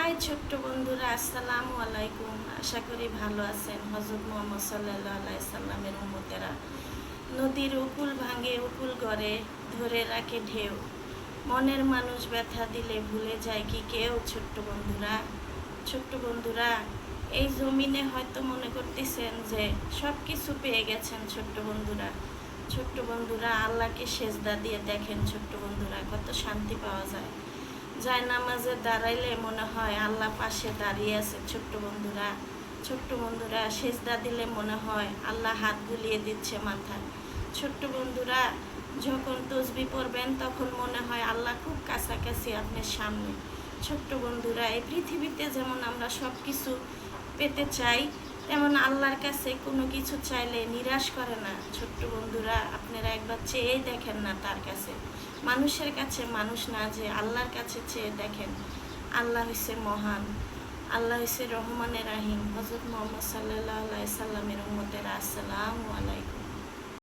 High ছোট্ট বন্ধুরা, আসসালামু আলাইকুম। আশা করি ভালো আছেন। হযরত মুহাম্মদ সাল্লাল্লাহু আলাইহি সাল্লামের উম্মতেরা নদীর উকুল ভাঙে, উকুল গড়ে, ধরে রাখে ঢেউ। মনের মানুষ ব্যথা দিলে ভুলে যায় কি কেউ? ছোট্ট বন্ধুরা, এই জমিনে হয়তো মনে করতেছেন যে সব কিছু পেয়ে গেছেন। ছোট্ট বন্ধুরা, আল্লাহকে সেজদা দিয়ে দেখেন। ছোট্ট বন্ধুরা, কত শান্তি পাওয়া যায়। নামাজে দাঁড়াইলে মনে হয় আল্লাহ পাশে দাঁড়িয়ে আছে। ছোট্ট বন্ধুরা, সেজদা দিলে মনে হয় আল্লাহ হাত বুলিয়ে দিচ্ছে মাথায়। ছোট্ট বন্ধুরা, যখন তসবি পড়বেন তখন মনে হয় আল্লাহ খুব কাছাকাছি আপনার সামনে। ছোট্ট বন্ধুরা, এই পৃথিবীতে যেমন আমরা সব কিছু পেতে চাই, তেমন আল্লাহর কাছে কোনো কিছু চাইলে নিরাশ করে না। ছোট্ট বন্ধুরা, আপনারা একবার চেয়ে দেখেন না তার কাছে। মানুষের কাছে মানুষ না, যে আল্লাহর কাছে চেয়ে দেখেন। আল্লাহ হইছে মহান, আল্লাহ হইছে রহমানের রাহিম। হযরত মুহাম্মদ সাল্লাল্লাহু আলাইহি সাল্লামের উম্মতেরা, আসসালামু আলাইকুম।